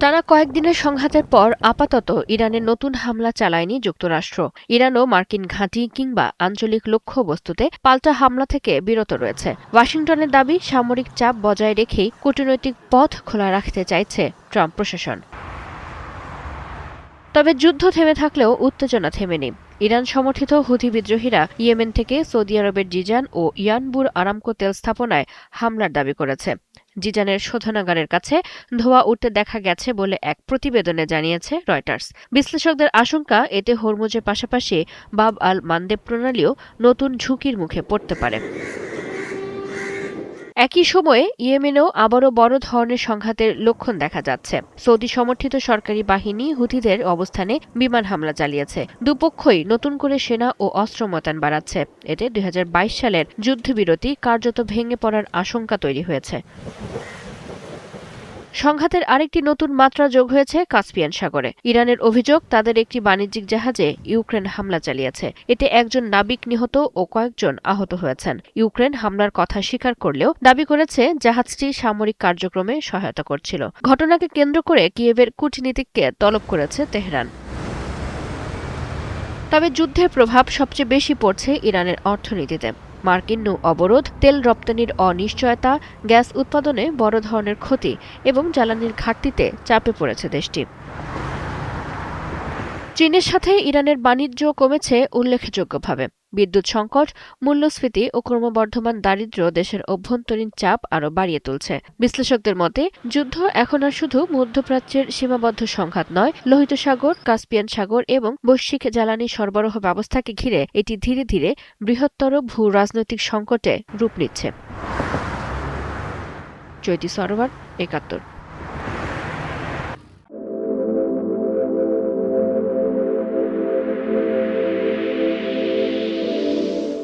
টানা কয়েকদিনের সংঘাতের পর আপাতত ইরানে নতুন হামলা চালায়নি যুক্তরাষ্ট্র। ইরানও মার্কিন ঘাঁটি কিংবা আঞ্চলিক লক্ষ্যবস্তুতে পাল্টা হামলা থেকে বিরত রয়েছে। ওয়াশিংটনের দাবি, সামরিক চাপ বজায় রেখেই কূটনৈতিক পথ খোলা রাখতে চাইছে ট্রাম্প প্রশাসন। তবে যুদ্ধ থেমে থাকলেও উত্তেজনা থেমেনি। ইরান সমর্থিত হুথি বিদ্রোহীরা ইয়েমেন থেকে সৌদি আরবের জিজান ও ইয়ানবুর আরামকো তেল স্থাপনায় হামলার দাবি করেছে। জিজানের শোধনাগারের কাছে ধোঁয়া উঠতে দেখা গেছে বলে এক প্রতিবেদনে জানিয়েছে রয়টার্স। বিশ্লেষকদের আশঙ্কা, এতে হরমুজের পাশাপাশি বাব আল মানদেব প্রণালীও নতুন ঝুঁকির মুখে পড়তে পারে। একই সময়ে ইয়েমেনেও আবারও বড় ধরনের সংঘাতের লক্ষণ দেখা যাচ্ছে। সৌদি সমর্থিত সরকারি বাহিনী হুথিদের অবস্থানে বিমান হামলা চালিয়েছে। দুপক্ষই নতুন করে সেনা ও অস্ত্র মোতায়েন বাড়াচ্ছে। এতে ২০২২ সালের যুদ্ধবিরতি কার্যত ভেঙে পড়ার আশঙ্কা তৈরি হয়েছে। সংঘাতের আরেকটি নতুন মাত্রা যোগ হয়েছে কাস্পিয়ান সাগরে। ইরানের অভিযোগ, তাদের একটি বাণিজ্যিক জাহাজে ইউক্রেন হামলা চালিয়েছে। এতে একজন নাবিক নিহত ও কয়েকজন আহত হয়েছেন। ইউক্রেন হামলার কথা স্বীকার করলেও দাবি করেছে জাহাজটি সামরিক কার্যক্রমে সহায়তা করছিল। ঘটনাকে কেন্দ্র করে কিয়েভের কূটনীতিককে তলব করেছে তেহরান। তবে যুদ্ধের প্রভাব সবচেয়ে বেশি পড়ছে ইরানের অর্থনীতিতে। মার্কিন নৌ অবরোধ, তেল রপ্তানির অনিশ্চয়তা, গ্যাস উৎপাদনে বড় ধরনের ক্ষতি এবং জ্বালানির ঘাটতিতে চাপে পড়েছে দেশটি। চীনের সাথে ইরানের বাণিজ্য কমেছে উল্লেখযোগ্যভাবে। বিদ্যুৎ সংকট, মূল্যস্ফীতি ও ক্রমবর্ধমান দারিদ্র্য দেশের অভ্যন্তরীণ চাপ আরও বাড়িয়ে তুলছে। বিশ্লেষকদের মতে, যুদ্ধ এখন আর শুধু মধ্যপ্রাচ্যের সীমাবদ্ধ সংঘাত নয়, লোহিত সাগর, কাস্পিয়ান সাগর এবং বৈশ্বিক জ্বালানি সরবরাহ ব্যবস্থাকে ঘিরে এটি ধীরে ধীরে বৃহত্তর ভূ রাজনৈতিক সংকটে রূপ নিচ্ছে। চৈতি সরোয়ার, ৭১।